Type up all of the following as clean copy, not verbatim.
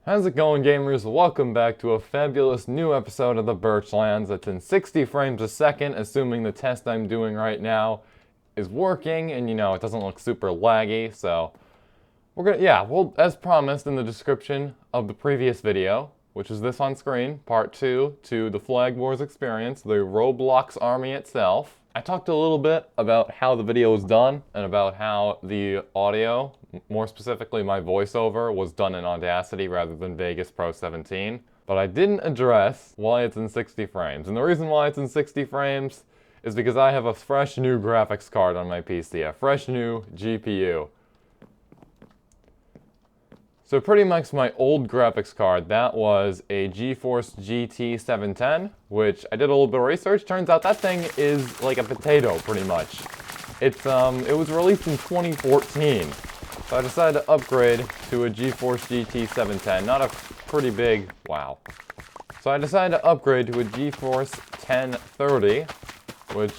How's it going, gamers? Welcome back to a fabulous new episode of the Birchlands. It's in 60 frames a second, assuming the test I'm doing right now is working and it doesn't look super laggy. So well, as promised in the description of the previous video, which is this on screen, part 2 to the Flag Wars experience, the Roblox army itself. I talked a little bit about how the video was done and about how the audio, more specifically my voiceover, was done in Audacity rather than Vegas Pro 17. But I didn't address why it's in 60 frames. And the reason why it's in 60 frames is because I have a fresh new graphics card on my PC, a fresh new GPU. So pretty much my old graphics card, that was a GeForce GT 710, which I did a little bit of research. Turns out that thing is like a potato, pretty much. It was released in 2014, so I decided to upgrade to a GeForce GT 710. Not a pretty big, wow. So I decided to upgrade to a GeForce 1030, which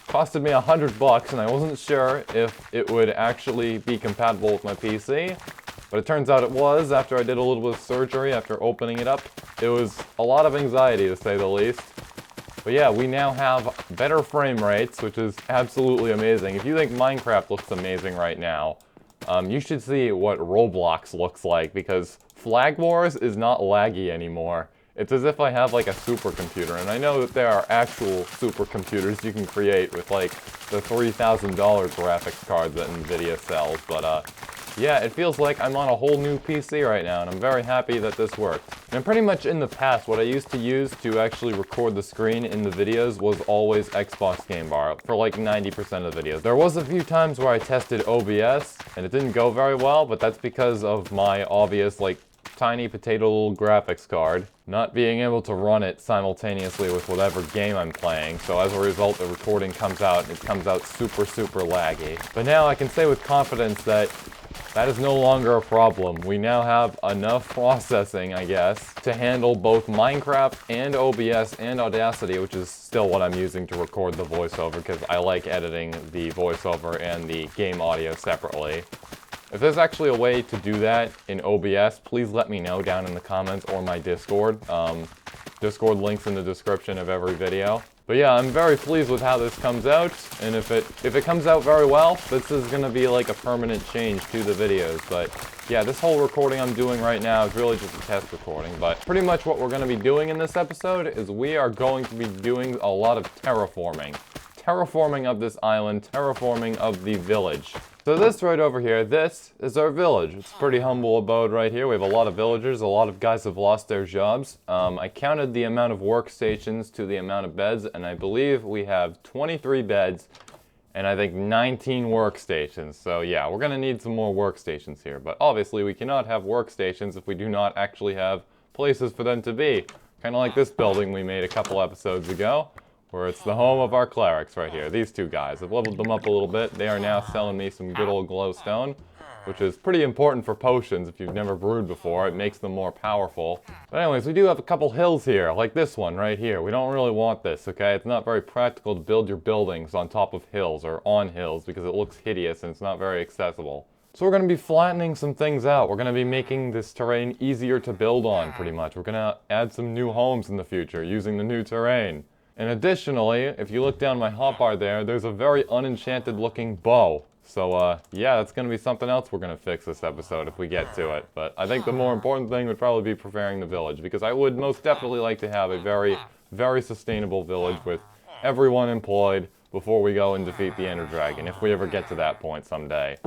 costed me $100, and I wasn't sure if it would actually be compatible with my PC. But it turns out it was, after I did a little bit of surgery, after opening it up. It was a lot of anxiety, to say the least. But yeah, we now have better frame rates, which is absolutely amazing. If you think Minecraft looks amazing right now, you should see what Roblox looks like, because Flag Wars is not laggy anymore. It's as if I have like a supercomputer, and I know that there are actual supercomputers you can create with like the $3,000 graphics card that NVIDIA sells, but yeah, it feels like I'm on a whole new PC right now, and I'm very happy that this worked. And pretty much in the past, what I used to use to actually record the screen in the videos was always Xbox Game Bar, for like 90% of the videos. There was a few times where I tested OBS, and it didn't go very well, but that's because of my obvious, like, tiny potato little graphics card not being able to run it simultaneously with whatever game I'm playing. So as a result, the recording comes out, and it comes out super laggy. But now I can say with confidence that that is no longer a problem. We now have enough processing, I guess, to handle both Minecraft and OBS and Audacity, which is still what I'm using to record the voiceover, because I like editing the voiceover and the game audio separately. If there's actually a way to do that in OBS, please let me know down in the comments or my Discord. Discord link's in the description of every video. But yeah, I'm very pleased with how this comes out, and if it comes out very well, this is going to be like a permanent change to the videos. But yeah, this whole recording I'm doing right now is really just a test recording. But pretty much what we're going to be doing in this episode is we are going to be doing a lot of terraforming. Terraforming of this island, terraforming of the village. So this right over here, this is our village. It's a pretty humble abode right here. We have a lot of villagers. A lot of guys have lost their jobs. I counted the amount of workstations to the amount of beds, and I believe we have 23 beds and I think 19 workstations. So yeah, we're gonna need some more workstations here. But obviously we cannot have workstations if we do not actually have places for them to be. Kind of like this building we made a couple episodes ago, where it's the home of our clerics right here. These two guys. I've leveled them up a little bit. They are now selling me some good old glowstone, which is pretty important for potions if you've never brewed before. It makes them more powerful. But anyways, we do have a couple hills here, like this one right here. We don't really want this, okay? It's not very practical to build your buildings on top of hills or on hills because it looks hideous and it's not very accessible. So we're going to be flattening some things out. We're going to be making this terrain easier to build on, pretty much. We're going to add some new homes in the future using the new terrain. And additionally, if you look down my hotbar there's a very unenchanted looking bow. So yeah, that's going to be something else we're going to fix this episode if we get to it. But I think the more important thing would probably be preparing the village, because I would most definitely like to have a very sustainable village with everyone employed before we go and defeat the Ender Dragon, if we ever get to that point someday.